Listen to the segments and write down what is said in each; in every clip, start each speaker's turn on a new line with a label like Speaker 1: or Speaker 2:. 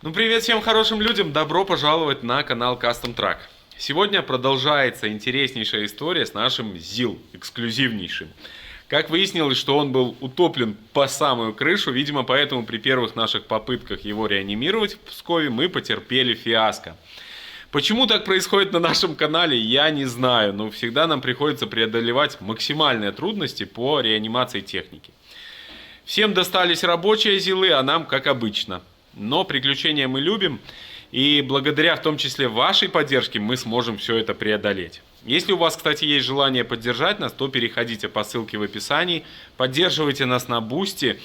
Speaker 1: Ну привет всем хорошим людям, добро пожаловать на канал Custom Truck. Сегодня продолжается интереснейшая история с нашим ЗИЛ, эксклюзивнейшим. Как выяснилось, что он был утоплен по самую крышу, видимо, поэтому при первых наших попытках его реанимировать в Пскове мы потерпели фиаско. Почему так происходит на нашем канале, я не знаю, но всегда нам приходится преодолевать максимальные трудности по реанимации техники. Всем достались рабочие ЗИЛы, а нам как обычно. Но приключения мы любим, и благодаря в том числе вашей поддержке мы сможем все это преодолеть. Если у вас, кстати, есть желание поддержать нас, то переходите по ссылке в описании, поддерживайте нас на Бусти.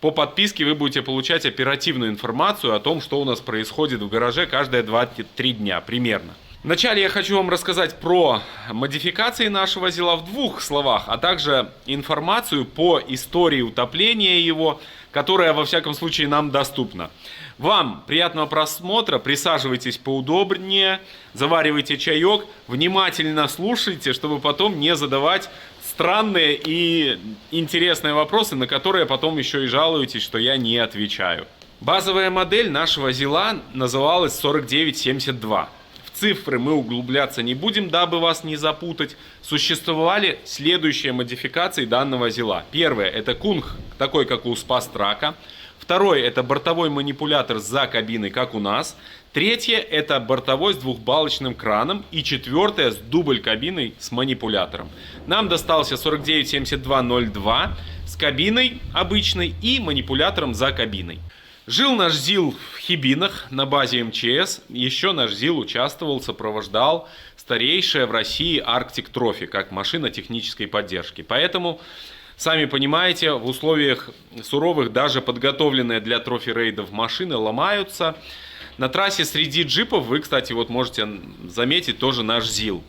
Speaker 1: По подписке вы будете получать оперативную информацию о том, что у нас происходит в гараже каждые 2-3 дня примерно. Вначале я хочу вам рассказать про модификации нашего ЗИЛа в двух словах, а также информацию по истории утопления его, которая во всяком случае нам доступна. Вам приятного просмотра, присаживайтесь поудобнее, заваривайте чаек, внимательно слушайте, чтобы потом не задавать странные и интересные вопросы, на которые потом еще и жалуетесь, что я не отвечаю. Базовая модель нашего ЗИЛа называлась 4972. Цифры мы углубляться не будем, дабы вас не запутать. Существовали следующие модификации данного ЗИЛа. Первое — это кунг, такой как у Спастрака. Второе — это бортовой манипулятор за кабиной, как у нас. Третье — это бортовой с двухбалочным краном. И четвертое — с дубль-кабиной с манипулятором. Нам достался 497202 с кабиной обычной и манипулятором за кабиной. Жил наш ЗИЛ в Хибинах на базе МЧС. Еще наш ЗИЛ участвовал, сопровождал старейшая в России Arctic Trophy как машина технической поддержки. Поэтому, сами понимаете, в условиях суровых даже подготовленные для трофи-рейдов машины ломаются. На трассе среди джипов вы, кстати, вот можете заметить тоже наш ЗИЛ.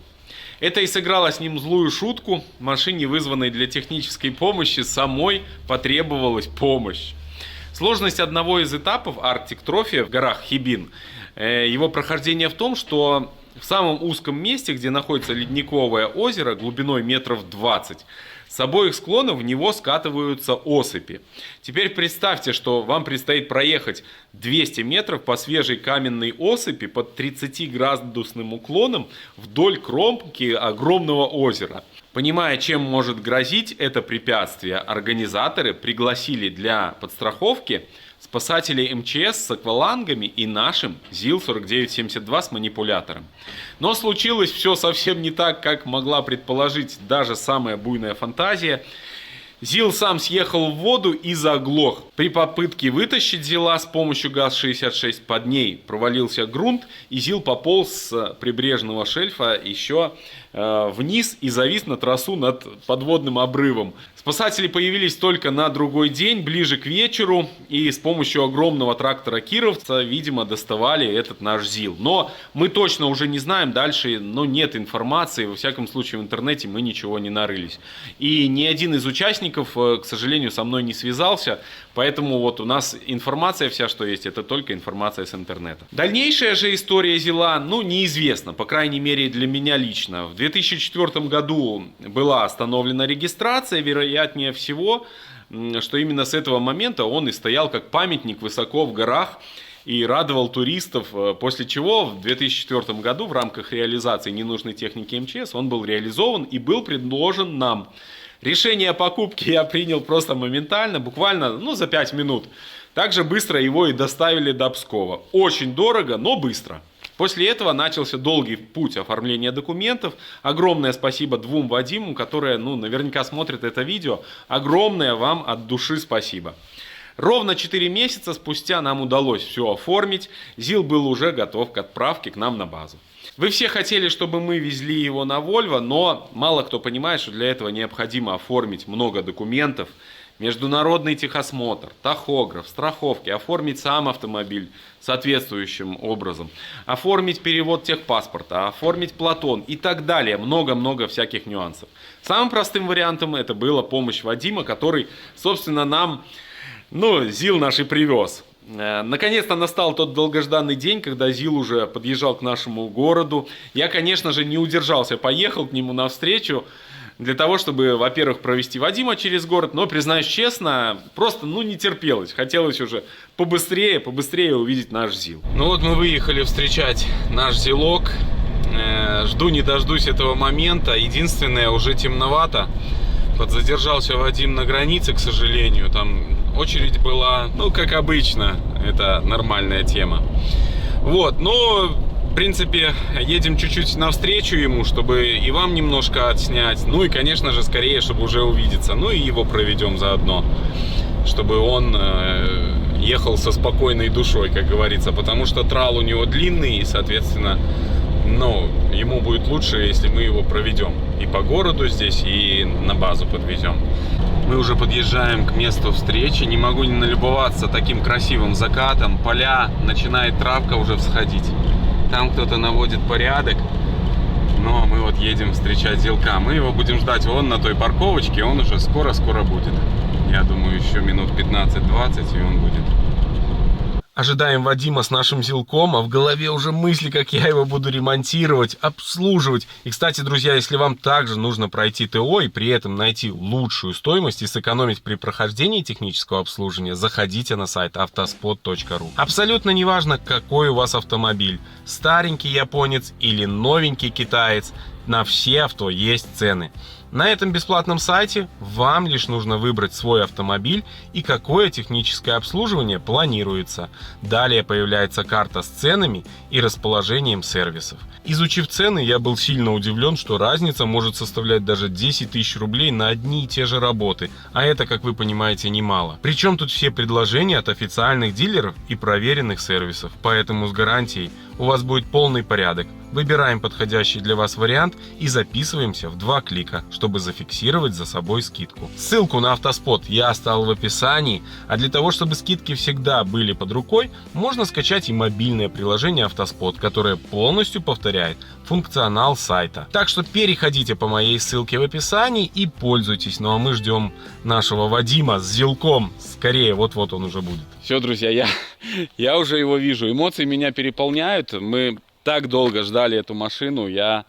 Speaker 1: Это и сыграло с ним злую шутку. Машине, вызванной для технической помощи, самой потребовалась помощь. Сложность одного из этапов Arctic Trophy в горах Хибин, его прохождение в том, что в самом узком месте, где находится ледниковое озеро глубиной метров 20, с обоих склонов в него скатываются осыпи. Теперь представьте, что вам предстоит проехать 200 метров по свежей каменной осыпи под 30-градусным уклоном вдоль кромки огромного озера. Понимая, чем может грозить это препятствие, организаторы пригласили для подстраховки спасателей МЧС с аквалангами и нашим ЗИЛ-4972 с манипулятором. Но случилось все совсем не так, как могла предположить даже самая буйная фантазия. ЗИЛ сам съехал в воду и заглох. При попытке вытащить ЗИЛа с помощью ГАЗ-66 под ней провалился грунт, и ЗИЛ пополз с прибрежного шельфа еще вниз и завис на трассу над подводным обрывом. Спасатели появились только на другой день, ближе к вечеру, и с помощью огромного трактора кировца, видимо, доставали этот наш ЗИЛ. Но мы точно уже не знаем дальше, но нет информации, во всяком случае в интернете мы ничего не нарылись. И ни один из участников, к сожалению, со мной не связался, поэтому вот у нас информация вся, что есть, это только информация с интернета. Дальнейшая же история ЗИЛа, неизвестна, по крайней мере для меня лично. В 2004 году была остановлена регистрация, вероятнее всего, что именно с этого момента он и стоял как памятник высоко в горах и радовал туристов, после чего в 2004 году в рамках реализации ненужной техники МЧС он был реализован и был предложен нам. Решение о покупке я принял просто моментально, буквально за 5 минут. Также быстро его и доставили до Пскова. Очень дорого, но быстро. После этого начался долгий путь оформления документов. Огромное спасибо двум Вадимам, которые наверняка смотрят это видео. Огромное вам от души спасибо. Ровно 4 месяца спустя нам удалось все оформить. ЗИЛ был уже готов к отправке к нам на базу. Вы все хотели, чтобы мы везли его на Volvo, но мало кто понимает, что для этого необходимо оформить много документов. Международный техосмотр, тахограф, страховки, оформить сам автомобиль соответствующим образом, оформить перевод техпаспорта, оформить платон и так далее. Много-много всяких нюансов. Самым простым вариантом это была помощь Вадима, который, собственно, нам ЗИЛ наш и привез. Наконец-то настал тот долгожданный день, когда ЗИЛ уже подъезжал к нашему городу. Я, конечно же, не удержался, поехал к нему навстречу. для того, чтобы, во-первых, провести Вадима через город, но, признаюсь честно, просто, не терпелось. Хотелось уже побыстрее увидеть наш ЗИЛ. Ну вот мы выехали встречать наш ЗИЛок. Жду не дождусь этого момента. Единственное, уже темновато. Подзадержался Вадим на границе, к сожалению. Там очередь была, как обычно, это нормальная тема. Вот, но, в принципе, едем чуть-чуть навстречу ему, чтобы и вам немножко отснять. Ну и, конечно же, скорее, чтобы уже увидеться. Ну и его проведем заодно, чтобы он ехал со спокойной душой, как говорится. Потому что трал у него длинный, и, соответственно, ему будет лучше, если мы его проведем и по городу здесь, и на базу подвезем. Мы уже подъезжаем к месту встречи. Не могу не налюбоваться таким красивым закатом. Поля, начинает травка уже всходить. Там кто-то наводит порядок. Но мы вот едем встречать ЗИЛка. Мы его будем ждать вон на той парковочке. Он уже скоро-скоро будет. Я думаю, еще минут 15-20, и он будет. Ожидаем Вадима с нашим ЗИЛком, а в голове уже мысли, как я его буду ремонтировать, обслуживать. И, кстати, друзья, если вам также нужно пройти ТО и при этом найти лучшую стоимость и сэкономить при прохождении технического обслуживания, заходите на сайт autospot.ru. Абсолютно неважно, какой у вас автомобиль, старенький японец или новенький китаец, на все авто есть цены. На этом бесплатном сайте вам лишь нужно выбрать свой автомобиль и какое техническое обслуживание планируется. Далее появляется карта с ценами и расположением сервисов. Изучив цены, я был сильно удивлен, что разница может составлять даже 10 тысяч рублей на одни и те же работы, а это, как вы понимаете, немало. Причем тут все предложения от официальных дилеров и проверенных сервисов, поэтому с гарантией у вас будет полный порядок. Выбираем подходящий для вас вариант и записываемся в 2 клика, чтобы зафиксировать за собой скидку. Ссылку на Автоспот я оставил в описании, а для того, чтобы скидки всегда были под рукой, можно скачать и мобильное приложение Автоспот, которое полностью повторяет функционал сайта. Так что переходите по моей ссылке в описании и пользуйтесь. Ну а мы ждем нашего Вадима с ЗИЛком. Скорее, вот-вот он уже будет. Все, друзья, я уже его вижу. Эмоции меня переполняют. Мы так долго ждали эту машину. Я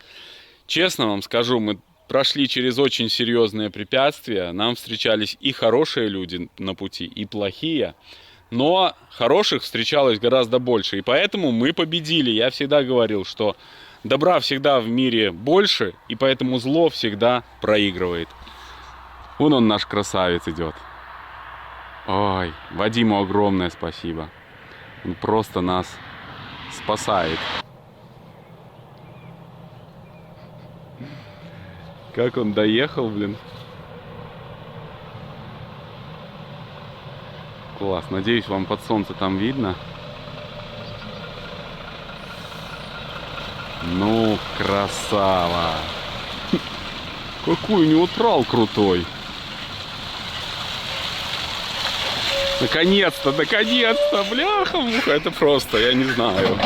Speaker 1: честно вам скажу, мы прошли через очень серьезные препятствия. Нам встречались и хорошие люди на пути, и плохие. Но хороших встречалось гораздо больше. И поэтому мы победили. Я всегда говорил, что добра всегда в мире больше, и поэтому зло всегда проигрывает. Вон он, наш красавец, идет. Ой, Вадиму огромное спасибо. Он просто нас спасает. Как он доехал, блин. Класс. Надеюсь, вам под солнце там видно. Ну, красава. Какой у него трал крутой. Наконец-то, бляха-муха. Это просто, я не знаю.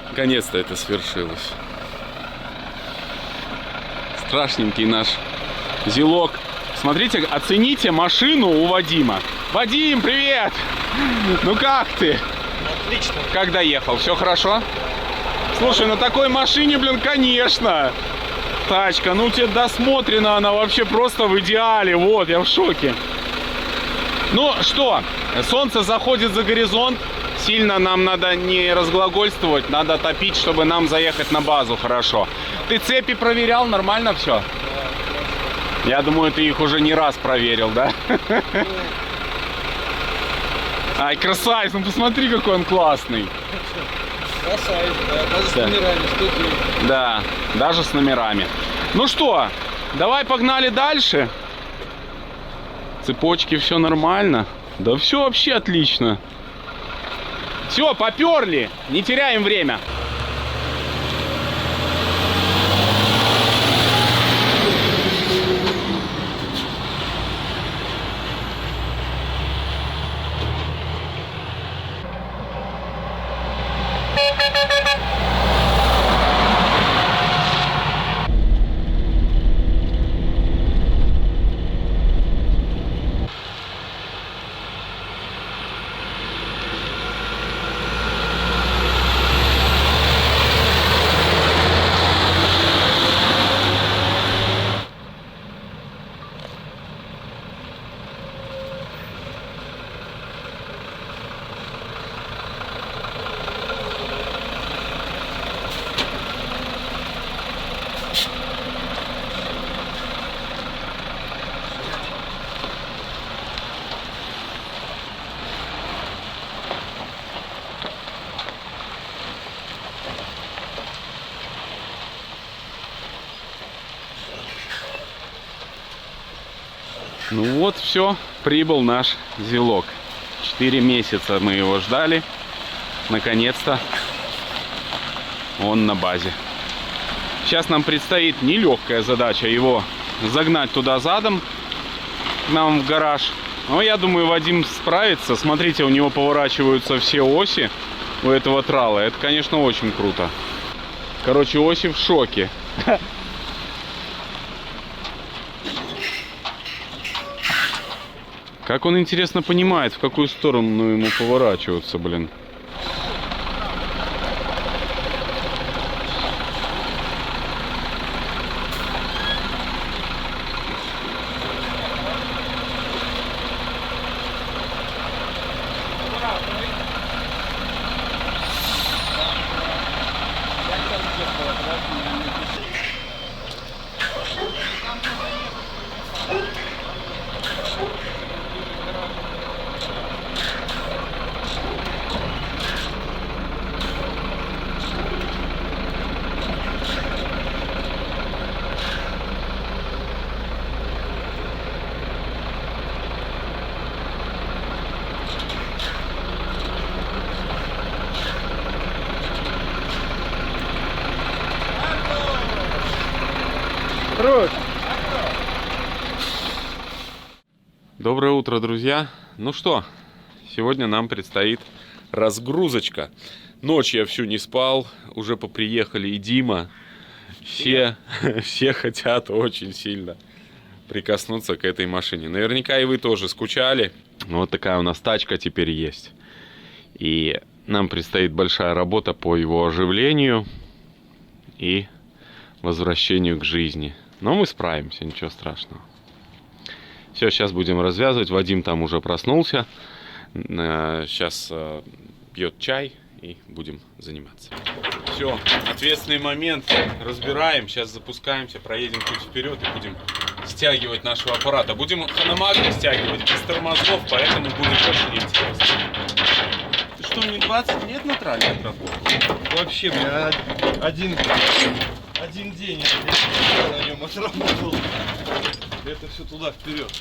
Speaker 1: Наконец-то это свершилось. Страшненький наш ЗИЛок. Смотрите, оцените машину у Вадима. Вадим, привет! Ну как ты?
Speaker 2: Отлично.
Speaker 1: Как доехал? Все хорошо? Слушай, на такой машине, блин, конечно. Тачка, ну тебе досмотрена, она вообще просто в идеале. Вот, я в шоке. Ну что, солнце заходит за горизонт. Сильно нам надо не разглагольствовать, надо топить, чтобы нам заехать на базу хорошо. Ты цепи проверял? Нормально все? Да. Я думаю, ты их уже не раз проверил, да? Ай, красавец, ну посмотри, какой он классный.
Speaker 2: Красавец, да, даже с номерами, что ты?
Speaker 1: Да, даже с номерами. Ну что, давай погнали дальше. Цепочки, все нормально. Да все вообще отлично. Все, поперли, не теряем время. Ну вот, все, прибыл наш зилок. 4 месяца мы его ждали. Наконец-то он на базе. Сейчас нам предстоит нелегкая задача его загнать туда задом, к нам в гараж. Но я думаю, Вадим справится. Смотрите, у него поворачиваются все оси у этого трала. Это, конечно, очень круто. Короче, оси в шоке. Как он, интересно, понимает, в какую сторону ему поворачиваться, блин. Доброе утро, друзья. Ну что, сегодня нам предстоит разгрузочка. Ночь я всю не спал, уже поприехали и Дима. Все хотят очень сильно прикоснуться к этой машине. Наверняка и вы тоже скучали. Вот такая у нас тачка теперь есть. И нам предстоит большая работа по его оживлению и возвращению к жизни. Но мы справимся, ничего страшного. Все, сейчас будем развязывать. Вадим там уже проснулся. Сейчас пьет чай и будем заниматься. Все, ответственный момент. Разбираем. Сейчас запускаемся, проедем чуть вперед и будем стягивать нашего аппарата. Будем хономагно стягивать без тормозов, поэтому будет очень интересно.
Speaker 2: Ты что, мне 20 лет на трале отработал? Вообще, бля, один день я на нем отработал. Это все туда, вперед.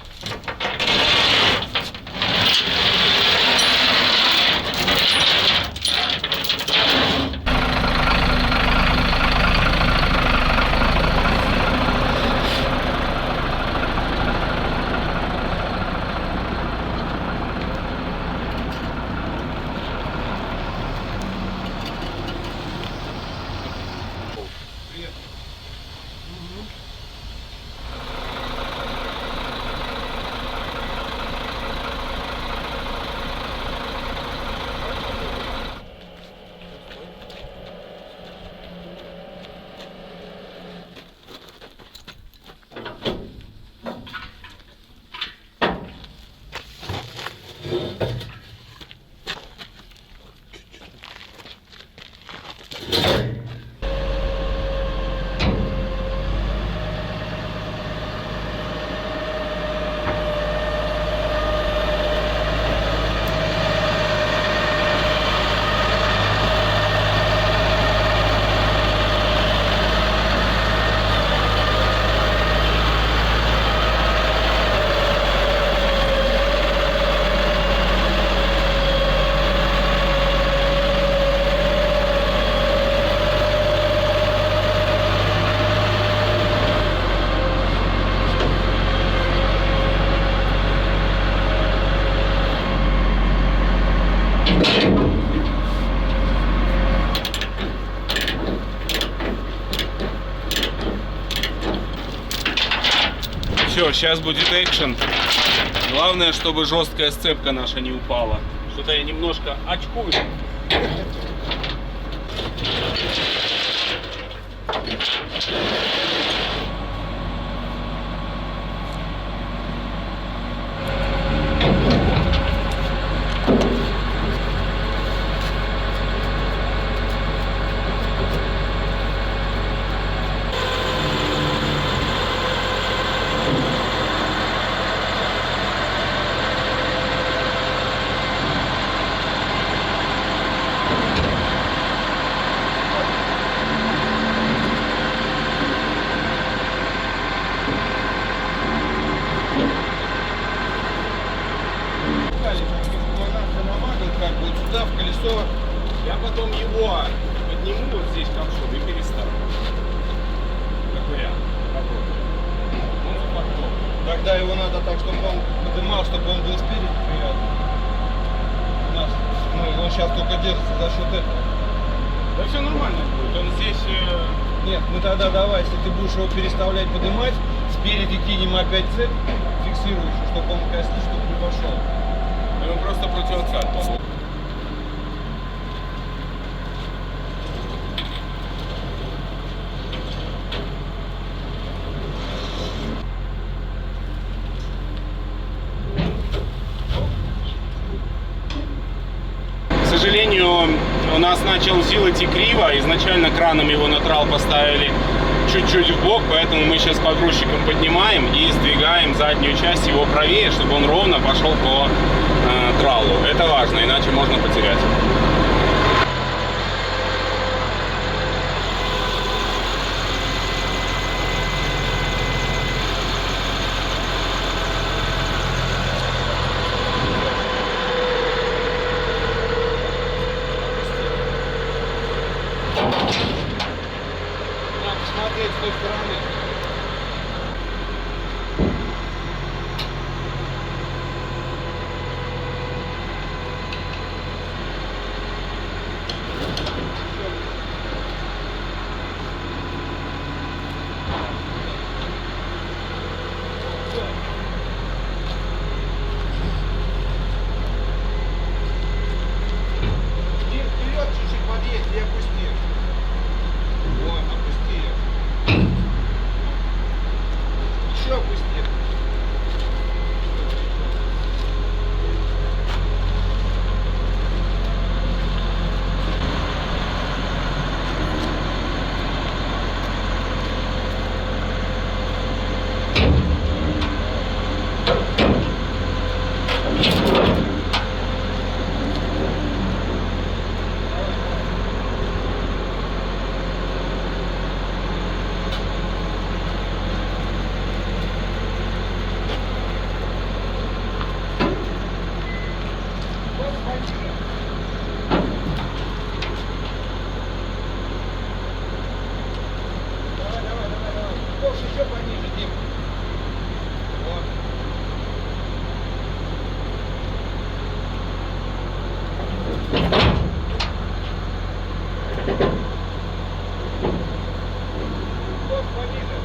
Speaker 1: Все, сейчас будет экшен. Главное, чтобы жесткая сцепка наша не упала. Что-то я немножко очкую.
Speaker 2: колесо.
Speaker 1: Я потом его подниму вот здесь ковшом и переставлю. Как вариант. Попробуем. Он запакован.
Speaker 2: Тогда его надо так, чтобы он поднимал, чтобы он был спереди привязан. У нас, ну, он сейчас только держится за счет этого.
Speaker 1: Да все нормально будет. Он здесь...
Speaker 2: Нет, мы тогда давай, если ты будешь его переставлять, поднимать, спереди кинем опять цепь фиксирующую, чтобы он кости, чтобы не пошел.
Speaker 1: Он просто против отца. К сожалению, у нас начал ЗИЛ идти криво. Изначально краном его на трал поставили чуть-чуть в бок, поэтому мы сейчас погрузчиком поднимаем и сдвигаем заднюю часть его правее, чтобы он ровно пошел по тралу. Это важно, иначе можно потерять.
Speaker 2: Надо посмотреть с той стороны. Вперед чуть-чуть подъедь и опусти. Вот, опусти. Еще опусти. Давай. Ковш еще пониже, Дим. Вот. Ковш пониже.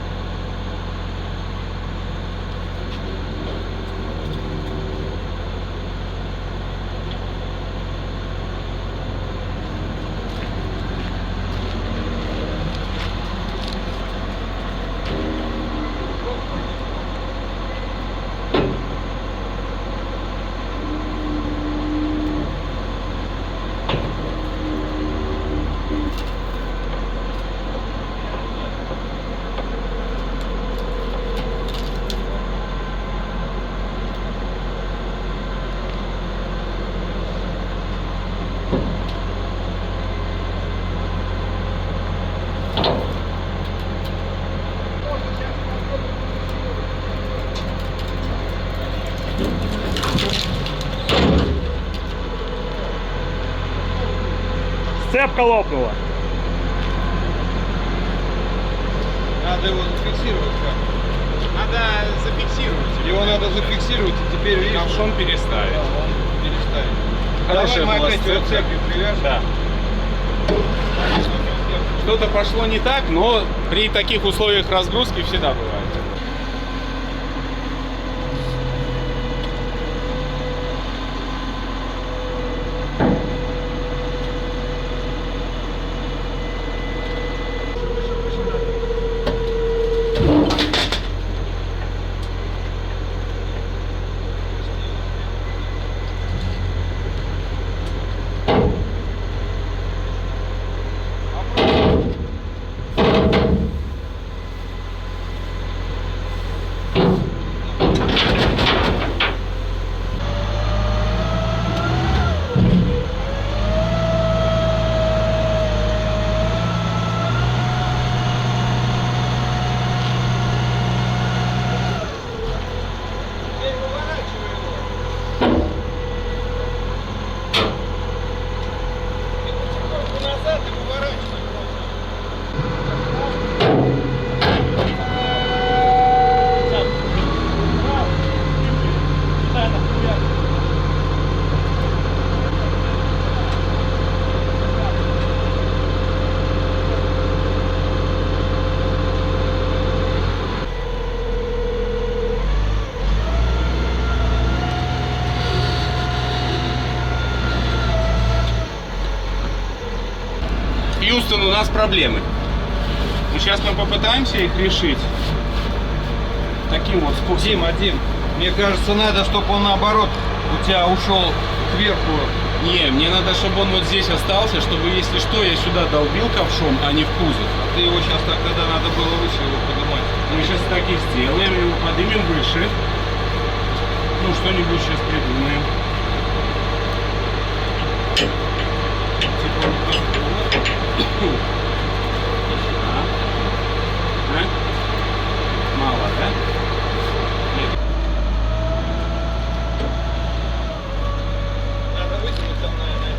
Speaker 3: Цепка лопнула.
Speaker 2: Надо его зафиксировать как.
Speaker 1: Надо зафиксировать.
Speaker 2: Его надо зафиксировать, и теперь видишь,
Speaker 1: Ковшом переставить.
Speaker 2: да, он переставит.
Speaker 1: Хорошая
Speaker 2: Давай мы
Speaker 1: была
Speaker 2: опять его
Speaker 1: сцепка.
Speaker 2: цепью привяжем.
Speaker 1: Да. Что-то пошло не так, но при таких условиях разгрузки всегда бывает. Хьюстон, у нас проблемы. И сейчас мы попытаемся их решить таким вот способом.
Speaker 2: Дим, мне кажется, надо, чтобы он наоборот у тебя ушел кверху.
Speaker 1: Не, мне надо, чтобы он вот здесь остался, чтобы, если что, я сюда долбил ковшом, а не в кузов.
Speaker 2: Ты его сейчас так, когда надо было выше его поднимать.
Speaker 1: Мы сейчас так и сделаем, его поднимем выше. Ну, что-нибудь сейчас придумаем. Типа вот так вот. А? Мало, да? Нет.
Speaker 2: Надо вытянуть там, наверное.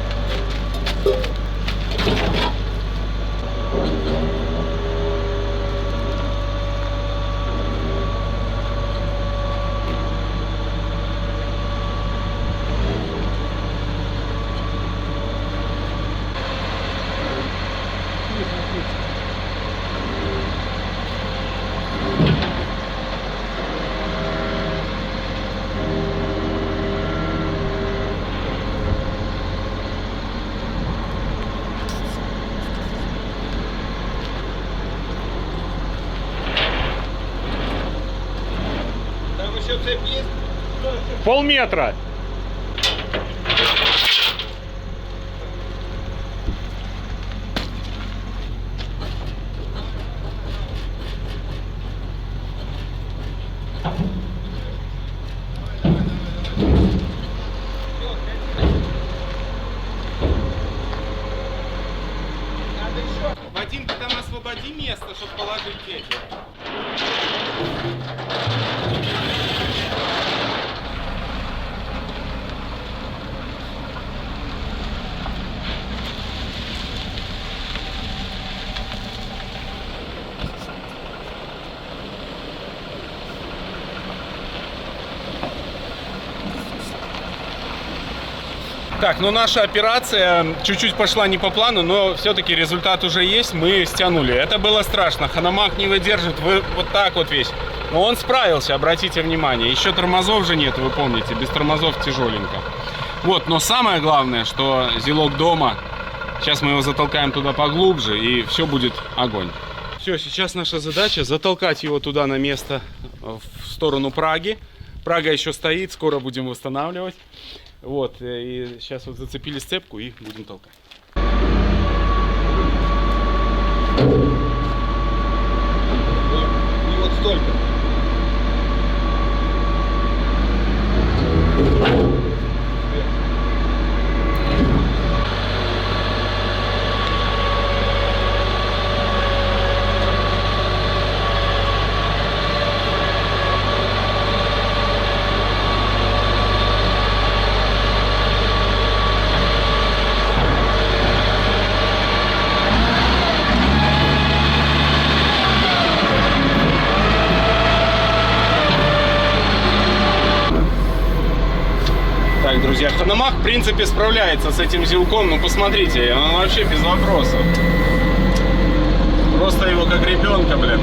Speaker 2: Там еще цепь есть?
Speaker 3: Полметра.
Speaker 1: Вадим, ты там освободи место, чтобы положить эти. Так, ну наша операция чуть-чуть пошла не по плану, но все-таки результат уже есть, мы стянули. Это было страшно, Ханамак не выдержит, вот так вот весь. Но он справился, обратите внимание. Еще тормозов же нет, вы помните, без тормозов тяжеленько. Вот, но самое главное, что зилок дома. Сейчас мы его затолкаем туда поглубже, и все будет огонь. Все, сейчас наша задача затолкать его туда на место, в сторону Праги. Прага еще стоит, скоро будем восстанавливать. Вот, и сейчас вот зацепили сцепку и будем толкать.
Speaker 2: И вот столько.
Speaker 1: Так, друзья, Ханамак, в принципе, справляется с этим зилком. Ну, посмотрите, он вообще без вопросов. Просто его как ребенка, блин.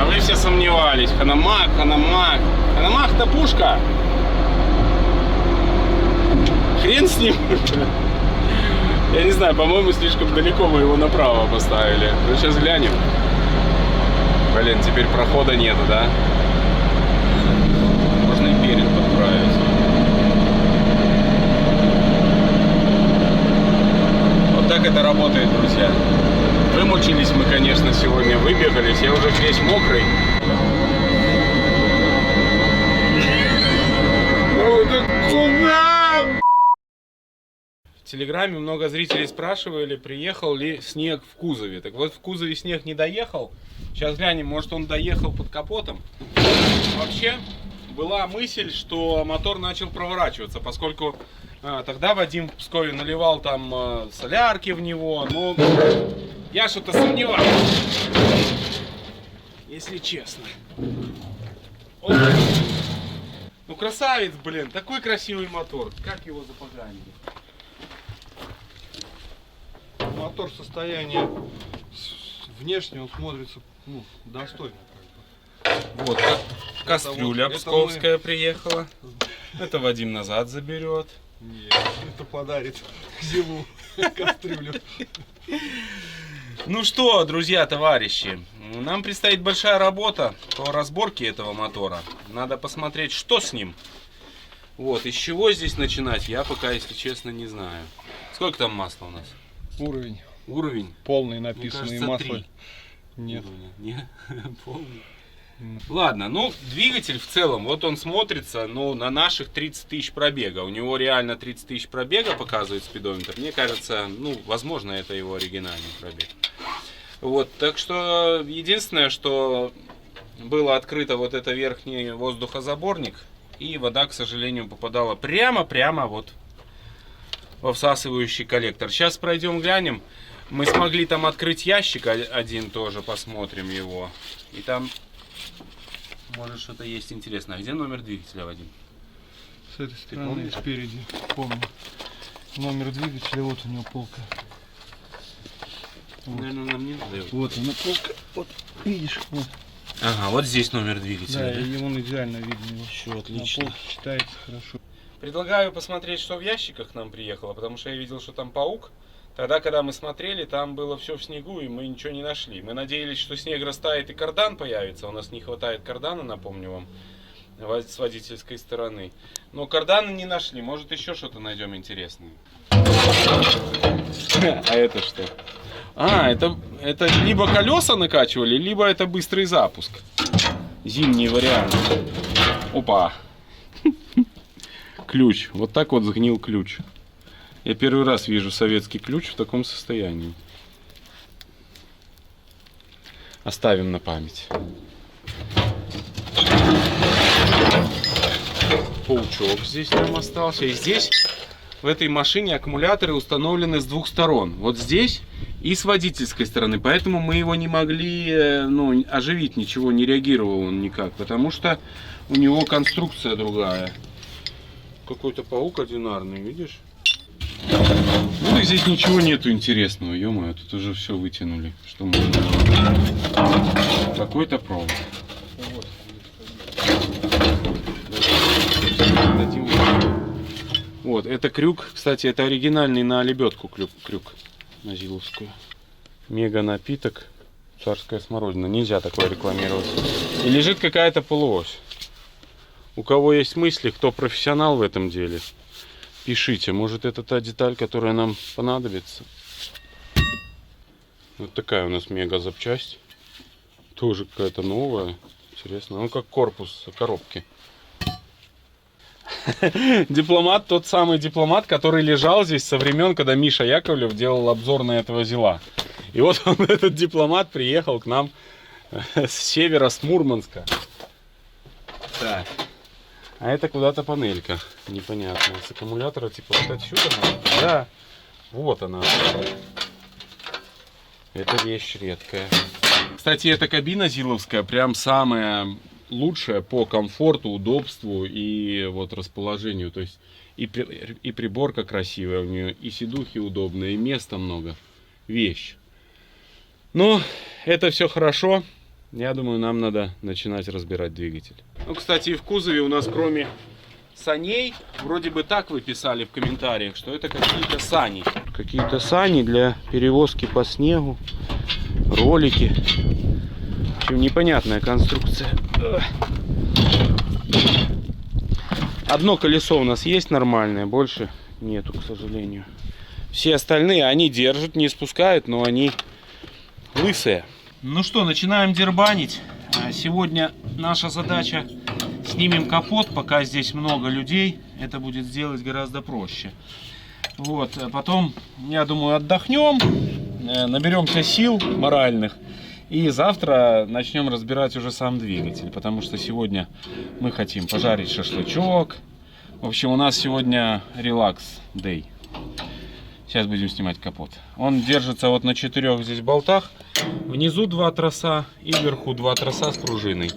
Speaker 1: А вы все сомневались. Ханамак. Ханамак-то пушка. Хрен с ним. Я не знаю, по-моему, слишком далеко мы его направо поставили. Ну, сейчас глянем. Блин, теперь прохода нету, да? Можно и перед подправить. Вот так это работает, друзья. Вымучились мы, конечно, сегодня, выбегались. Я уже весь мокрый. В Телеграме много зрителей спрашивали, приехал ли снег в кузове. Так вот, в кузове снег не доехал. Сейчас глянем, может, он доехал под капотом. Вообще, была мысль, что мотор начал проворачиваться, поскольку тогда Вадим в Пскове наливал там солярки в него, но я что-то сомневаюсь, если честно. О! Ну красавец, блин, такой красивый мотор, как его запоганили.
Speaker 2: Мотор состояние внешне он смотрится достойно.
Speaker 1: Вот, кастрюля
Speaker 2: это
Speaker 1: псковская приехала. Это Вадим назад заберет.
Speaker 2: Нет, это подарит Зилу кастрюлю.
Speaker 1: Ну что, друзья, товарищи, нам предстоит большая работа по разборке этого мотора. Надо посмотреть, что с ним. Вот, из чего здесь начинать, я пока, если честно, не знаю. Сколько там масла у нас?
Speaker 3: Уровень.
Speaker 1: Уровень?
Speaker 3: Полный
Speaker 1: Мне
Speaker 3: написанный
Speaker 1: кажется,
Speaker 3: масло.
Speaker 1: 3.
Speaker 3: Нет.
Speaker 1: Нет, полный. Ладно, ну, двигатель в целом, вот он смотрится, ну, на наших 30 тысяч пробега. У него реально 30 тысяч пробега показывает спидометр. Мне кажется, ну, возможно, это его оригинальный пробег. Вот, так что единственное, что было открыто вот это верхний воздухозаборник, и вода, к сожалению, попадала прямо вот во всасывающий коллектор. Сейчас пройдем, глянем. Мы смогли там открыть ящик один тоже, посмотрим его. И там, может, что-то есть интересное. А где номер двигателя, Вадим?
Speaker 3: С этой стороны и
Speaker 1: помнишь?
Speaker 3: спереди. Помню. Номер двигателя, вот у него полка. Вот.
Speaker 1: Наверное, нам не надо его.
Speaker 3: Вот она полка. Вот, видишь? Вот.
Speaker 1: Ага, вот здесь номер
Speaker 3: Да,
Speaker 1: двигателя. Да?
Speaker 3: и он идеально видно. Его.
Speaker 1: Все,
Speaker 3: На
Speaker 1: отлично.
Speaker 3: полке читается хорошо.
Speaker 1: Предлагаю посмотреть, что в ящиках нам приехало, потому что я видел, что там паук. Тогда, когда мы смотрели, там было все в снегу, и мы ничего не нашли. Мы надеялись, что снег растает и кардан появится. У нас не хватает кардана, напомню вам, с водительской стороны. Но кардана не нашли. Может, еще что-то найдем интересное. А это что? А, это либо колеса накачивали, либо это быстрый запуск. Зимний вариант. Опа. Ключ. Вот так вот сгнил ключ. Я первый раз вижу советский ключ в таком состоянии. Оставим на память. Паучок здесь нам остался. И здесь, в этой машине, аккумуляторы установлены с двух сторон. Вот здесь и с водительской стороны. Поэтому мы его не могли, ну, оживить, ничего, не реагировал он никак. Потому что у него конструкция другая. Какой-то паук одинарный, видишь? Ну и здесь ничего нету интересного, ё-моё, тут уже все вытянули, что можно. Какой-то провод. Вот, это крюк, кстати, это оригинальный на лебедку крюк, на Зиловскую. Мега напиток, царская смородина, нельзя такое рекламировать. И лежит какая-то полуось. У кого есть мысли, кто профессионал в этом деле, пишите, может, это та деталь, которая нам понадобится. Вот такая у нас мега запчасть. Тоже какая-то новая. Интересно. Ну, как корпус коробки. Дипломат, тот самый дипломат, который лежал здесь со времен, когда Миша Яковлев делал обзор на этого Зила. И вот он, этот дипломат, приехал к нам с севера, с Мурманска. Так. А это куда-то панелька непонятная. С аккумулятора типа вот отсюда. Да. Вот она. Это вещь редкая. Кстати, эта кабина зиловская прям самая лучшая по комфорту, удобству и вот расположению. То есть и приборка красивая у нее, и сидухи удобные, и места много. Вещь. Но это все хорошо. Я думаю, нам надо начинать разбирать двигатель. Ну, кстати, и в кузове у нас, кроме саней, вроде бы так вы писали в комментариях, что это какие-то сани. Какие-то сани для перевозки по снегу, ролики. В общем, непонятная конструкция. Одно колесо у нас есть нормальное, больше нету, к сожалению. Все остальные, они держат, не спускают, но они лысые. Ну что, начинаем дербанить. Сегодня наша задача: снимем капот, пока здесь много людей. Это будет сделать гораздо проще. Вот, потом, я думаю, отдохнем, наберемся сил моральных. И завтра начнем разбирать уже сам двигатель. Потому что сегодня мы хотим пожарить шашлычок. В общем, у нас сегодня релакс-дэй. Сейчас будем снимать капот. Он держится вот на 4 здесь болтах. Внизу 2 троса и вверху 2 троса с пружиной.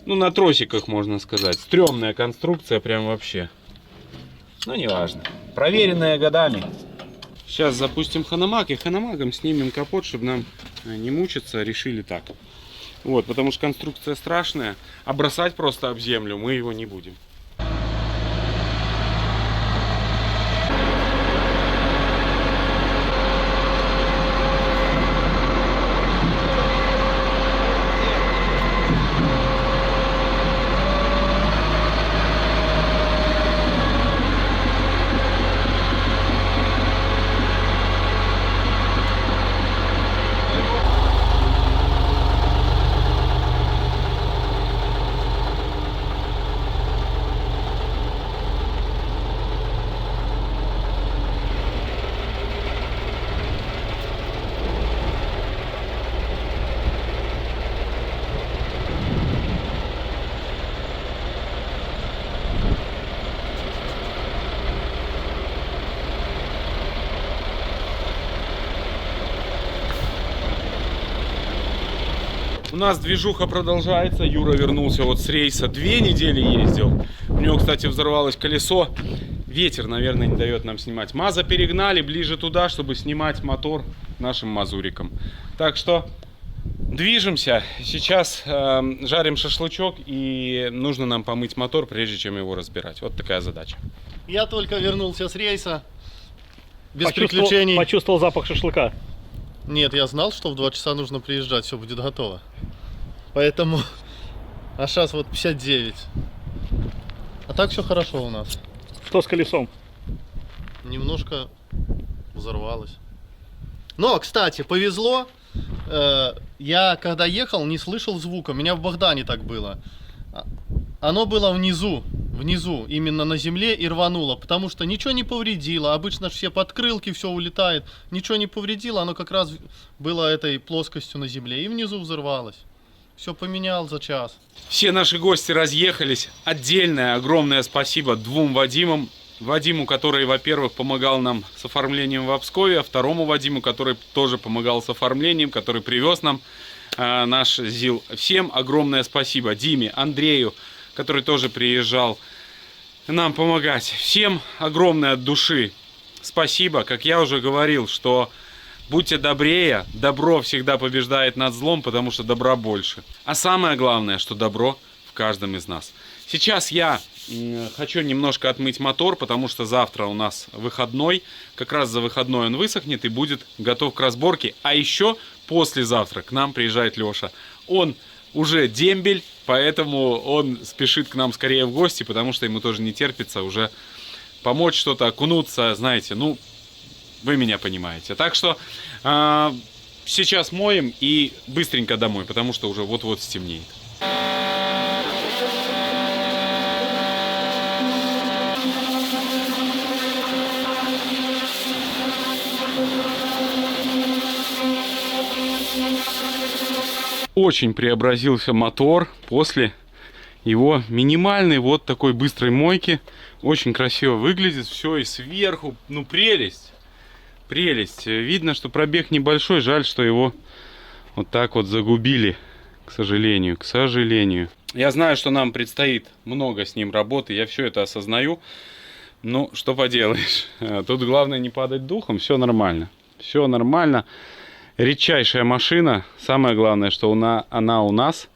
Speaker 1: Ну, на тросиках, можно сказать. Стрёмная конструкция прям вообще. Но не важно. Проверенная годами. Сейчас запустим ханамак и ханамаком снимем капот, чтобы нам не мучиться. Решили так. Вот, потому что конструкция страшная. А бросать просто об землю мы его не будем. нас движуха продолжается. Юра вернулся вот с рейса. 2 недели ездил. У него, кстати, взорвалось колесо. Ветер, наверное, не дает нам снимать. МАЗа перегнали ближе туда, чтобы снимать мотор нашим мазуриком. Так что движемся. Сейчас жарим шашлычок. И нужно нам помыть мотор, прежде чем его разбирать. Вот такая задача.
Speaker 4: Я только вернулся с рейса. Без приключений.
Speaker 5: Почувствовал запах шашлыка.
Speaker 4: Нет, я знал, что в 2 часа нужно приезжать, все будет готово. Поэтому... А сейчас вот 59. А так все хорошо у нас.
Speaker 5: Что с колесом?
Speaker 4: Немножко взорвалось. Но, кстати, повезло. Я когда ехал, не слышал звука. У меня в Богдане так было. Оно было внизу, именно на земле, и рвануло, потому что ничего не повредило. Обычно все подкрылки, все улетает. Ничего не повредило, оно как раз было этой плоскостью на земле. И внизу взорвалось. Все поменял за час.
Speaker 1: Все наши гости разъехались. Отдельное огромное спасибо 2 Вадимам. Вадиму, который, во-первых, помогал нам с оформлением в Обскове, а второму Вадиму, который тоже помогал с оформлением, который привез нам наш ЗИЛ. Всем огромное спасибо. Диме, Андрею, который тоже приезжал нам помогать. Всем огромное от души спасибо. Как я уже говорил, что будьте добрее, добро всегда побеждает над злом, потому что добра больше. А самое главное, что добро в каждом из нас. Сейчас я хочу немножко отмыть мотор, потому что завтра у нас выходной. Как раз за выходной он высохнет и будет готов к разборке. А еще послезавтра к нам приезжает Леша. Он уже дембель, поэтому он спешит к нам скорее в гости, потому что ему тоже не терпится уже помочь что-то, окунуться, знаете, ну, вы меня понимаете. Так что сейчас моем и быстренько домой, потому что уже вот-вот стемнеет. Очень преобразился мотор после его минимальной вот такой быстрой мойки. Очень красиво выглядит все и сверху. Ну, прелесть. Прелесть. Видно, что пробег небольшой. Жаль, что его вот так вот загубили. К сожалению. К сожалению. Я знаю, что нам предстоит много с ним работы. Я все это осознаю. Ну, что поделаешь. Тут главное не падать духом. Все нормально. Все нормально. Редчайшая машина. Самое главное, что она у нас.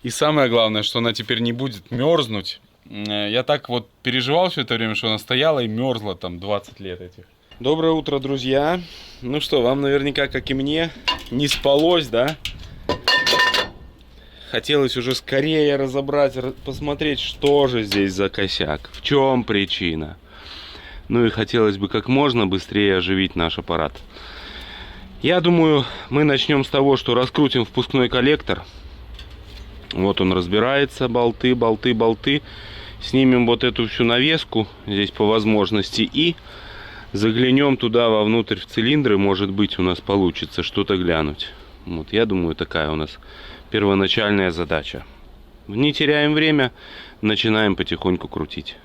Speaker 1: И самое главное, что она теперь не будет мерзнуть. Я так вот переживал все это время, что она стояла и мерзла там 20 лет этих. Доброе утро, друзья. Ну что, вам наверняка, как и мне, не спалось, да? Хотелось уже скорее разобрать, посмотреть, что же здесь за косяк. В чем причина. Ну и хотелось бы как можно быстрее оживить наш аппарат. Я думаю, мы начнем с того, что раскрутим впускной коллектор. Вот он разбирается, болты, болты, болты. Снимем вот эту всю навеску здесь по возможности и заглянем туда вовнутрь в цилиндры. Может быть, у нас получится что-то глянуть. Вот, я думаю, такая у нас первоначальная задача. Не теряем время, начинаем потихоньку крутить.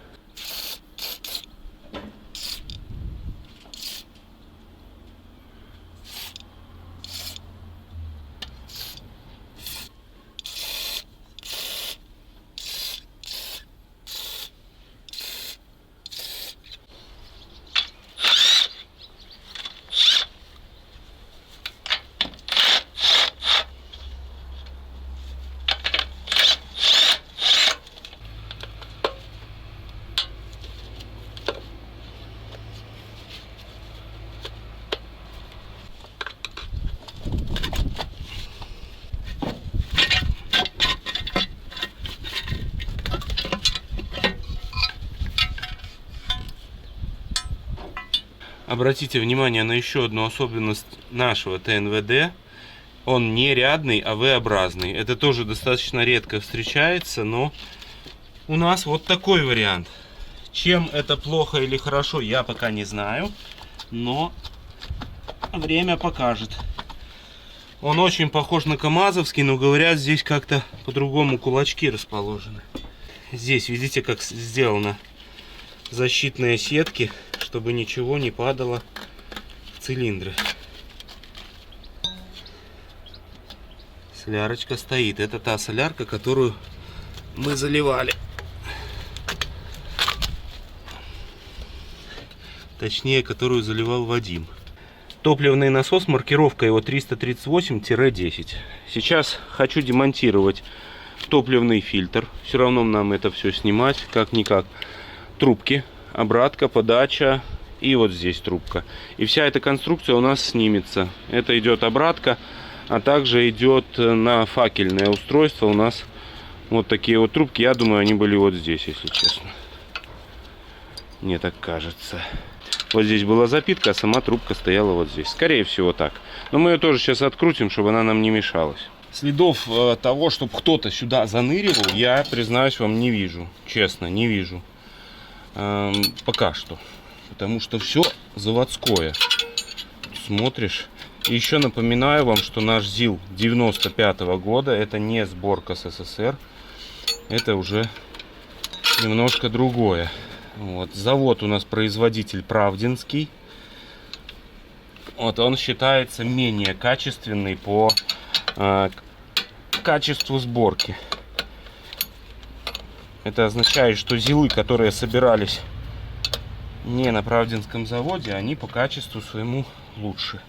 Speaker 1: Обратите внимание на еще одну особенность нашего ТНВД. Он не рядный, а V-образный. Это тоже достаточно редко встречается, но у нас вот такой вариант. Чем это плохо или хорошо, я пока не знаю, но время покажет. Он очень похож на КамАЗовский, но говорят, здесь как-то по-другому кулачки расположены. Здесь видите, как сделано защитные сетки, чтобы ничего не падало в цилиндры.
Speaker 2: Солярочка стоит. Это та солярка, которую мы заливали. Точнее, которую заливал Вадим. Топливный насос, маркировка его 338-10. Сейчас хочу демонтировать топливный фильтр. Все равно нам это все снимать, как-никак. Трубки, обратка, подача и вот здесь трубка. И вся эта конструкция у нас снимется. Это идет обратка, а также идет на факельное устройство у нас вот такие вот трубки. Я думаю, они были вот здесь, если честно. Мне так кажется. Вот здесь была запитка, а сама трубка стояла вот здесь. Скорее всего так. Но мы ее тоже сейчас открутим, чтобы она нам не мешалась. Следов того, чтобы кто-то сюда заныривал, я, признаюсь вам, не вижу. Честно, не вижу. Пока что. Потому что все заводское. Смотришь. И еще напоминаю вам, что наш ЗИЛ 95-го года, это не сборка с СССР. Это уже немножко другое. Вот. Завод у нас производитель Правдинский. Вот, он считается менее качественный по качеству сборки. Это означает, что ЗИЛы, которые собирались не на Правдинском заводе, они по качеству своему лучше.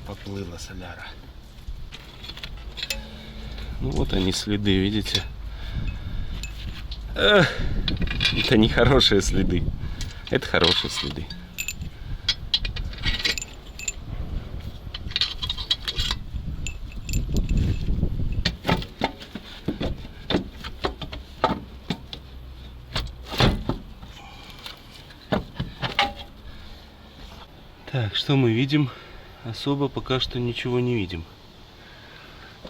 Speaker 2: Поплыла соляра. Ну вот они следы, видите? Это не хорошие следы. Это хорошие следы. Так, что мы видим? Особо пока что ничего не видим.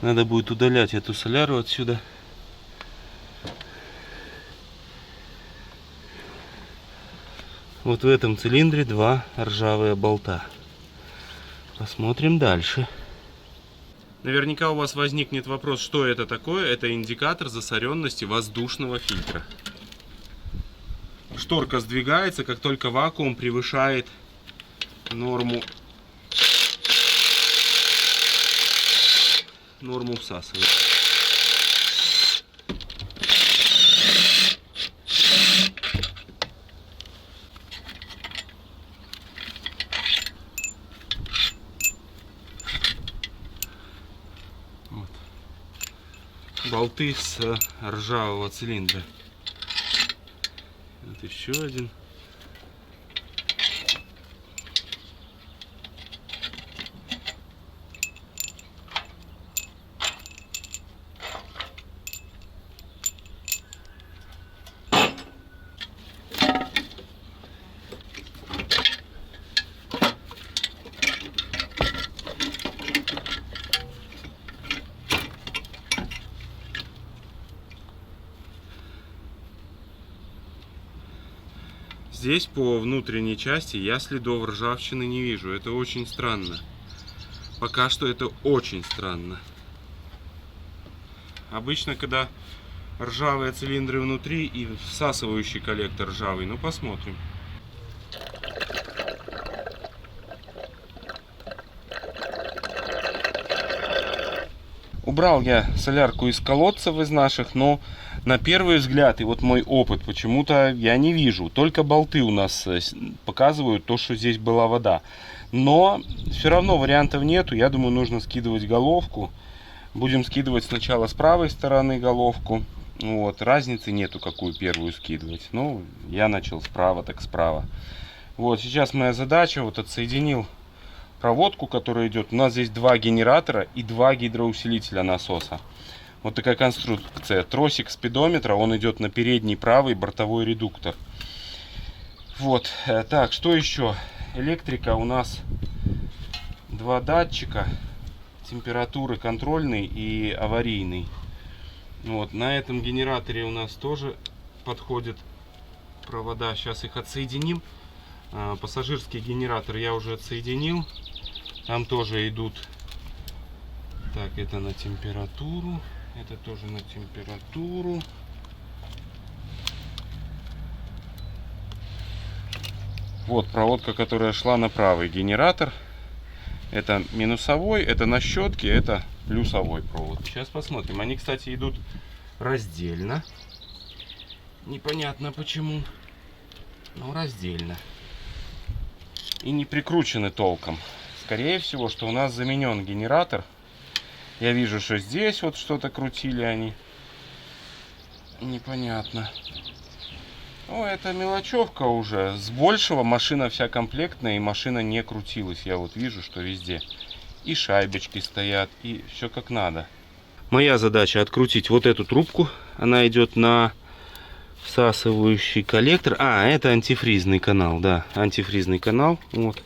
Speaker 2: Надо будет удалять эту соляру отсюда. Вот в этом цилиндре два ржавые болта. Посмотрим дальше. Наверняка у вас возникнет вопрос, что это такое. Это индикатор засоренности воздушного фильтра. Шторка сдвигается, как только вакуум превышает норму всасывания. Вот. Болты с ржавого цилиндра. Вот еще один. Здесь по внутренней части я следов ржавчины не вижу. Это очень странно. Пока что это очень странно. Обычно, когда ржавые цилиндры внутри и всасывающий коллектор ржавый. Ну, посмотрим. Убрал я солярку из колодцев из наших, но на первый взгляд, и вот мой опыт, почему-то я не вижу. Только болты у нас показывают то, что здесь была вода. Но все равно вариантов нету. Я думаю, нужно скидывать головку. Будем скидывать сначала с правой стороны головку. Вот. Разницы нету, какую первую скидывать. Ну, я начал справа, так справа. Вот, сейчас моя задача, вот отсоединил проводку, которая идет. У нас здесь два генератора и два гидроусилителя насоса. Вот такая конструкция. Тросик спидометра, он идет на передний правый бортовой редуктор. Вот. Так, что еще?
Speaker 1: электрика у нас два датчика температуры, контрольный и аварийный. Вот, на этом генераторе у нас тоже подходят провода. Сейчас их отсоединим. Пассажирский генератор я уже отсоединил. Там тоже идут. Так, это на температуру. Это тоже на температуру. Вот проводка, которая шла на правый генератор. Это минусовой, это на щетке, это плюсовой провод. Сейчас посмотрим. Они, кстати, идут раздельно. Непонятно почему. Но раздельно. И не прикручены толком. Скорее всего, что у нас заменен генератор. Я вижу, что здесь вот что-то крутили они. Непонятно. О, это мелочевка уже. С большего машина вся комплектная, и машина не крутилась. Я вот вижу, что везде и шайбочки стоят, и все как надо. Моя задача открутить вот эту трубку. Она идет на всасывающий коллектор. А, это антифризный канал, да, антифризный канал. Вот.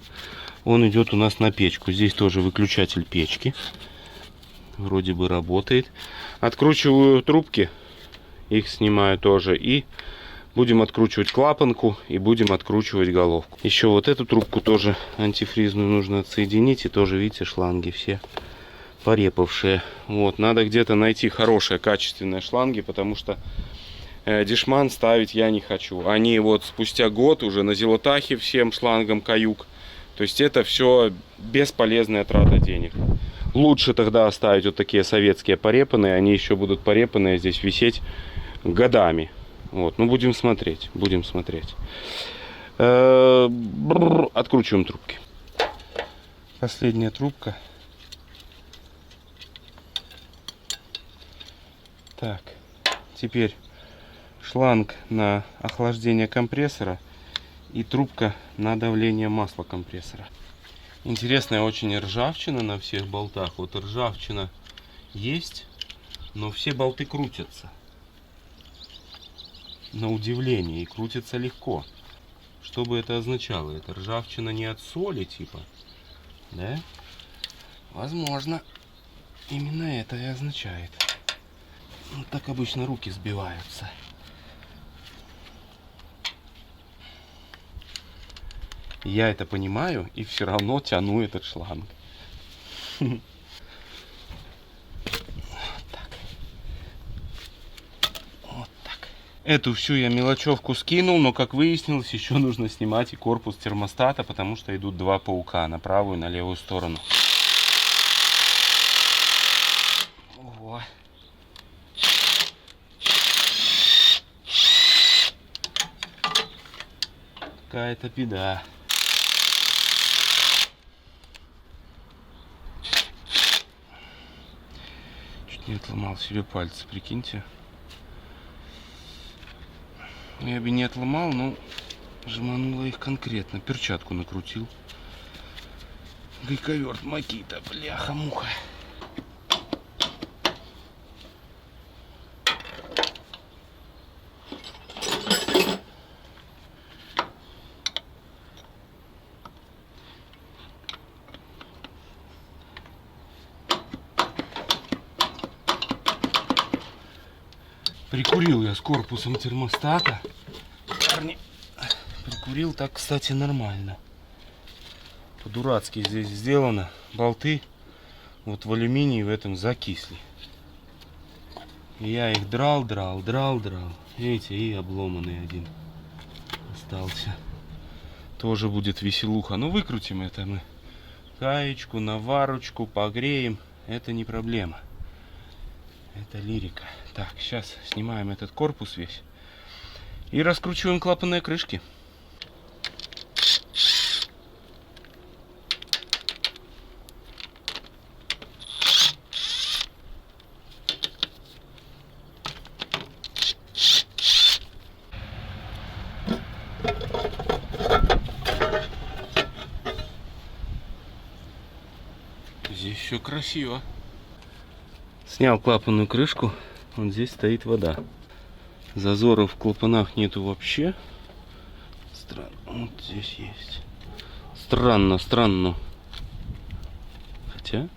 Speaker 1: Он идет у нас на печку. Здесь тоже выключатель печки. Вроде бы работает. Откручиваю трубки. Их снимаю тоже. И будем откручивать клапанку и будем откручивать головку. Еще вот эту трубку тоже антифризную нужно отсоединить. И тоже, видите, шланги все порепавшие. Вот, надо где-то найти хорошие, качественные шланги, потому что дешман ставить я не хочу. Они вот спустя год уже на зелотахе всем шлангам каюк. То есть это все бесполезная трата денег. Лучше тогда оставить вот такие советские порепанные. Они еще будут порепанные здесь висеть годами. Вот, ну будем смотреть, будем смотреть. Откручиваем трубки. Последняя трубка. Так, теперь шланг на охлаждение компрессора и трубка на давление масла компрессора. Интересная очень ржавчина на всех болтах. Вот ржавчина есть, но все болты крутятся. На удивление, и крутится легко. Что бы это означало? Это ржавчина не от соли, типа? Да? Возможно, именно это и означает. Вот так обычно руки сбиваются. Я это понимаю и все равно тяну этот шланг. Эту всю я мелочевку скинул, но, как выяснилось, еще нужно снимать и корпус термостата, потому что идут два паука на правую и на левую сторону. Ого. Какая-то беда. Чуть не отломал себе пальцы, прикиньте. Я бы не отломал, но жмануло их конкретно. Перчатку накрутил. Гайковерт Макита, бляха-муха. Прикурил я с корпусом термостата. Парни, прикурил так, кстати, нормально. По-дурацки здесь сделано. Болты вот в алюминии в этом закисли. И я их драл. Видите, и обломанный один остался. Тоже будет веселуха. Ну, выкрутим это мы. Каечку, наварочку, погреем. Это не проблема. Это лирика. Так, сейчас снимаем этот корпус весь. И раскручиваем клапанные крышки. Здесь все красиво. Снял клапанную крышку. Вот здесь стоит вода. Зазоров в клапанах нету вообще. Странно. Вот здесь есть.
Speaker 6: Странно, странно. Хотя,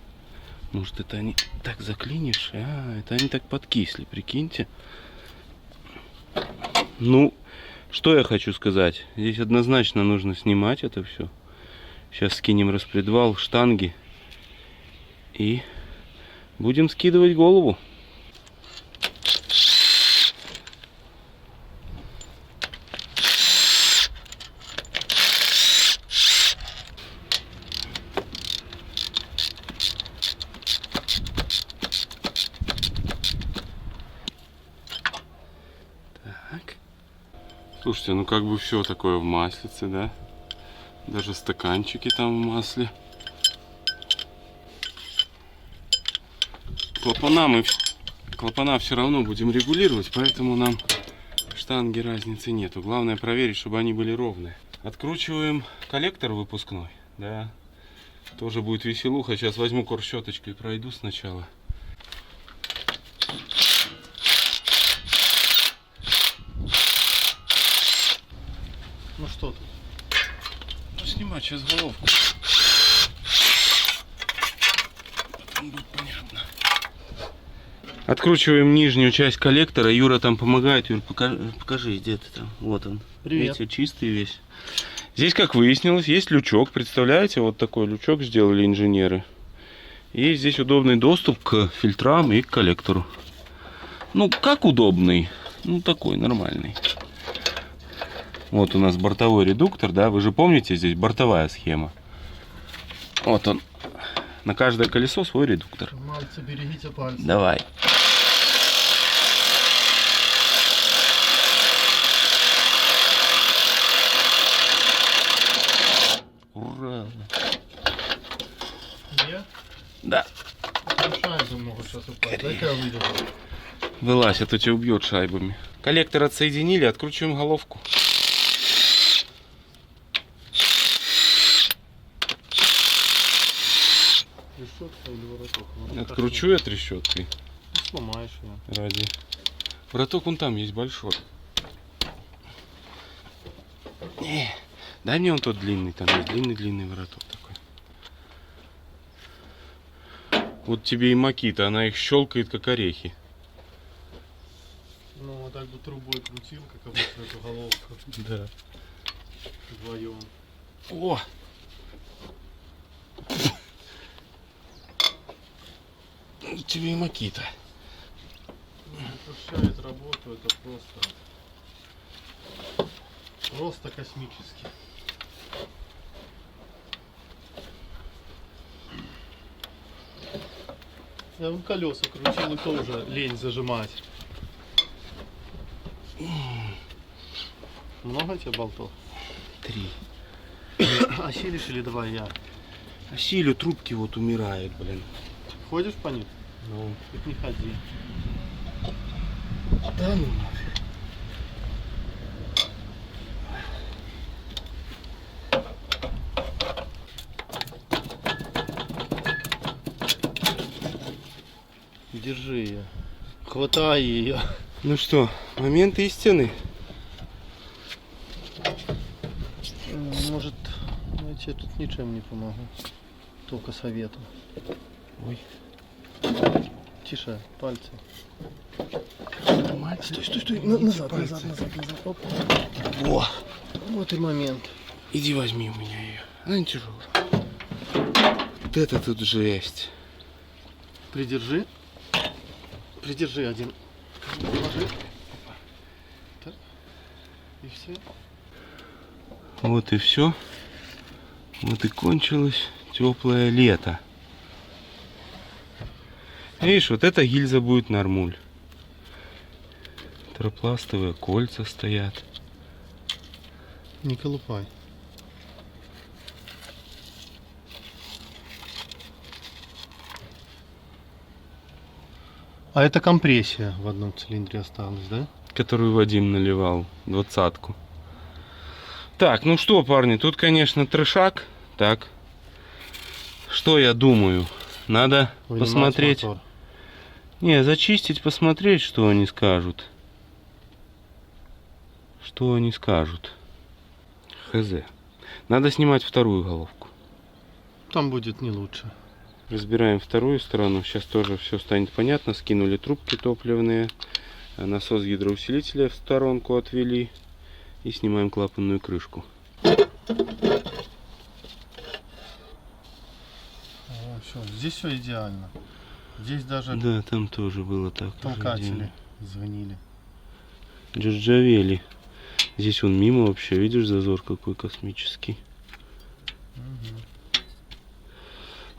Speaker 6: может, это они так заклинишь? А, это они так подкисли, прикиньте. Ну, что я хочу сказать. Здесь однозначно нужно снимать это все. Сейчас скинем распредвал, штанги. И будем скидывать голову. Так. Слушайте, ну как бы все такое в маслице, да? Даже стаканчики там в масле. Клапана все равно будем регулировать, поэтому нам штанги разницы нету. Главное проверить, чтобы они были ровные. Откручиваем коллектор выпускной, да. Тоже будет веселуха. Сейчас возьму корщеточкой и пройду сначала.
Speaker 4: Ну что тут?
Speaker 6: Ну, снимать сейчас головку. Потом будет понятно. Откручиваем нижнюю часть коллектора. Юра там помогает. Юр, покажи, где ты там. Вот он.
Speaker 4: Привет.
Speaker 6: Видите, чистый весь. Здесь, как выяснилось, есть лючок. Представляете, вот такой лючок сделали инженеры. И здесь удобный доступ к фильтрам и к коллектору. Ну, как удобный? Ну, такой нормальный. Вот у нас бортовой редуктор, да? Вы же помните, здесь бортовая схема. Вот он. На каждое колесо свой редуктор.
Speaker 4: Мальцы, берегите пальцы.
Speaker 6: Давай. Ура!
Speaker 4: Нет?
Speaker 6: Да.
Speaker 4: Шайбы могут сейчас упасть. Дай-ка я выйду.
Speaker 6: Вылазь, а то тебя убьет шайбами. Коллектор отсоединили, откручиваем головку.
Speaker 4: Решетка или вороток?
Speaker 6: Откручу я трещоткой.
Speaker 4: Сломаешь ее.
Speaker 6: Ради. Вороток вон там есть большой. Дай мне он тот длинный, там есть длинный вороток такой. Вот тебе и Макита, она их щелкает как орехи.
Speaker 4: Ну, вот так бы трубой крутил, как обычно эту головку.
Speaker 6: Да.
Speaker 4: Вдвоем.
Speaker 6: О! Тебе и Макита.
Speaker 4: Упрощает работу, это просто космически. Я вон колеса крутил и тоже лень зажимать. Много тебе болтов?
Speaker 6: 3.
Speaker 4: Осилишь или давай я?
Speaker 6: Силю трубки вот умирают, блин.
Speaker 4: Ходишь по ним?
Speaker 6: Ну.
Speaker 4: Так не ходи.
Speaker 6: Да ну нафиг.
Speaker 4: Держи ее. Хватай ее.
Speaker 6: Ну что, момент истины.
Speaker 4: Может, я тебе тут ничем не помогу. Только советом.
Speaker 6: Ой.
Speaker 4: Тише, пальцы.
Speaker 6: Мать,
Speaker 4: Стой. Назад. Оп.
Speaker 6: Во.
Speaker 4: Вот и момент.
Speaker 6: Иди возьми у меня ее. Она не тяжелая. Вот это тут жесть.
Speaker 4: Придержи. Придержи один. Положи. Так. И все.
Speaker 6: Вот и все. Вот и кончилось теплое лето. Видишь, вот эта гильза будет нормуль. Торопластовые кольца стоят.
Speaker 4: Не колупай. А это компрессия в одном цилиндре осталась, да?
Speaker 6: Которую Вадим наливал, 20-ку. Так, ну что, парни, тут, конечно, трешак. Так. Что я думаю? Надо
Speaker 4: Вынимать
Speaker 6: посмотреть.
Speaker 4: мотор.
Speaker 6: Не, зачистить, посмотреть, что они скажут. Что они скажут. Хз. Надо снимать вторую головку.
Speaker 4: Там будет не лучше.
Speaker 6: Разбираем вторую сторону. Сейчас тоже все станет понятно. Скинули трубки топливные. Насос гидроусилителя в сторонку отвели. И снимаем клапанную крышку.
Speaker 4: Все, здесь все идеально. Здесь даже
Speaker 6: Да, там тоже было так.
Speaker 4: толкатели звонили.
Speaker 6: Джорджавели. Здесь он мимо вообще. Видишь, зазор какой космический.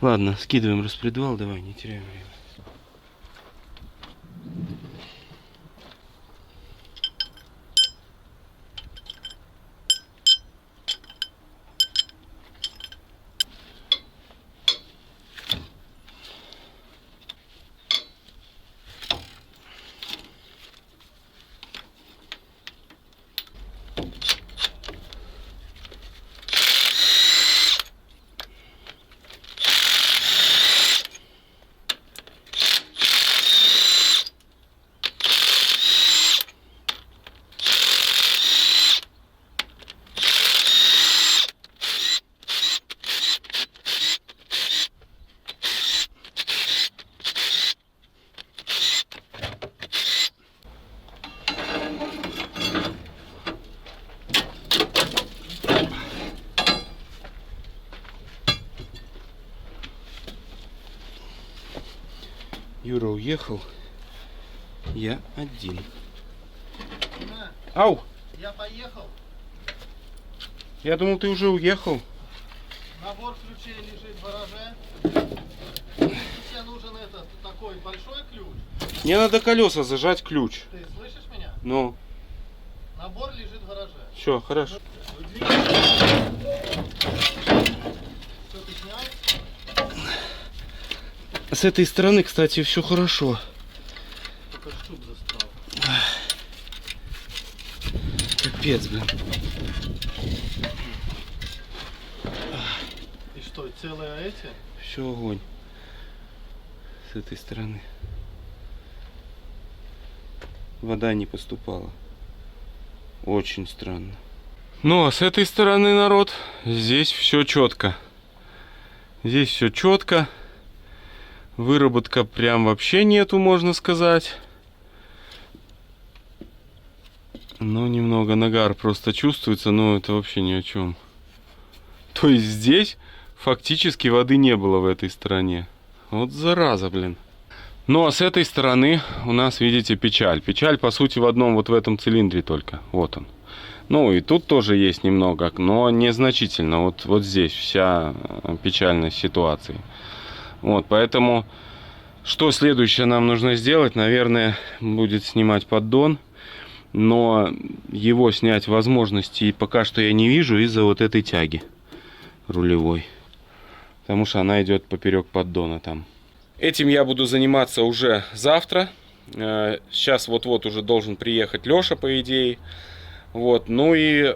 Speaker 6: Ладно, скидываем распредвал. Давай, не теряем время. Юра уехал. Я один. Ау!
Speaker 4: Я поехал.
Speaker 6: Я думал, ты уже уехал.
Speaker 4: Набор ключей лежит в гараже. Тебе нужен этот такой большой ключ.
Speaker 6: Мне надо колеса зажать ключ.
Speaker 4: Ты слышишь меня?
Speaker 6: Ну,
Speaker 4: Набор лежит в гараже.
Speaker 6: все, хорошо.
Speaker 4: Что ты снял?
Speaker 6: С этой стороны, кстати, все хорошо.
Speaker 4: Только штук застрял.
Speaker 6: Капец, блин.
Speaker 4: И что, целые эти?
Speaker 6: Все огонь. С этой стороны. Вода не поступала. Очень странно. Ну, а с этой стороны, народ, здесь все четко. Здесь все четко. Выработка прям вообще нету, можно сказать. Ну, немного нагар просто чувствуется, но это вообще ни о чем. То есть здесь фактически воды не было в этой стороне. Вот зараза, блин. Ну, а с этой стороны у нас, видите, печаль. Печаль, по сути, в одном вот в этом цилиндре только. Вот он. Ну, и тут тоже есть немного, но незначительно. Вот здесь вся печальность ситуации. Вот, поэтому, что следующее нам нужно сделать? Наверное, будет снимать поддон. Но его снять возможности пока что я не вижу из-за вот этой тяги рулевой. Потому что она идет поперек поддона там. Этим я буду заниматься уже завтра. Сейчас вот-вот уже должен приехать Леша, по идее. Вот. Ну и,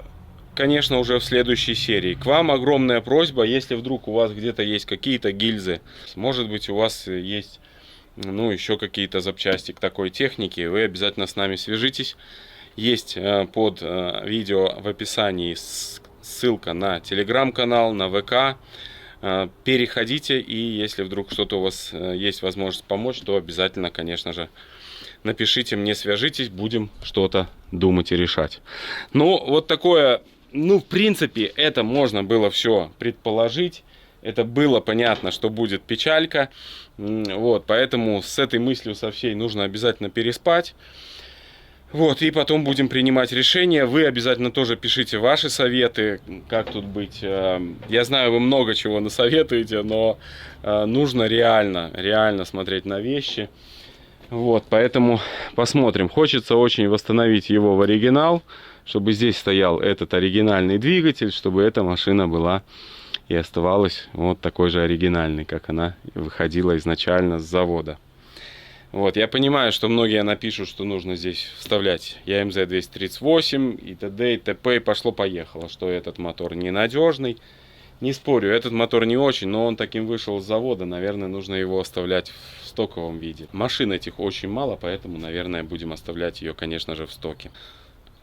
Speaker 6: конечно, уже в следующей серии. К вам огромная просьба, если вдруг у вас где-то есть какие-то гильзы, может быть, у вас есть, ну, еще какие-то запчасти к такой технике, вы обязательно с нами свяжитесь. Есть под видео в описании ссылка на телеграм-канал, на ВК. Переходите, и если вдруг что-то у вас есть возможность помочь, то обязательно, конечно же, напишите мне, свяжитесь, будем что-то думать и решать. Ну, вот такое, ну, в принципе, это можно было все предположить. Это было понятно, что будет печалька. Вот, поэтому с этой мыслью со всей нужно обязательно переспать. Вот, и потом будем принимать решения. Вы обязательно тоже пишите ваши советы, как тут быть. Я знаю, вы много чего насоветуете, но нужно реально смотреть на вещи. Вот, поэтому посмотрим. Хочется очень восстановить его в оригинал, чтобы здесь стоял этот оригинальный двигатель, чтобы эта машина была и оставалась вот такой же оригинальной, как она выходила изначально с завода. Вот, я понимаю, что многие напишут, что нужно здесь вставлять ЯМЗ 238 и т.д. и т.п. и пошло-поехало, что этот мотор ненадежный. Не спорю, этот мотор не очень, но он таким вышел с завода, наверное, нужно его оставлять в стоковом виде. Машин этих очень мало, поэтому, наверное, будем оставлять ее, конечно же, в стоке.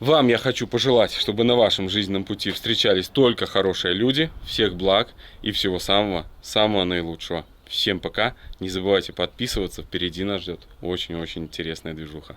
Speaker 1: Вам я хочу пожелать, чтобы на вашем жизненном пути встречались только хорошие люди. Всех благ и всего самого наилучшего. Всем пока. Не забывайте подписываться. Впереди нас ждет очень-очень интересная движуха.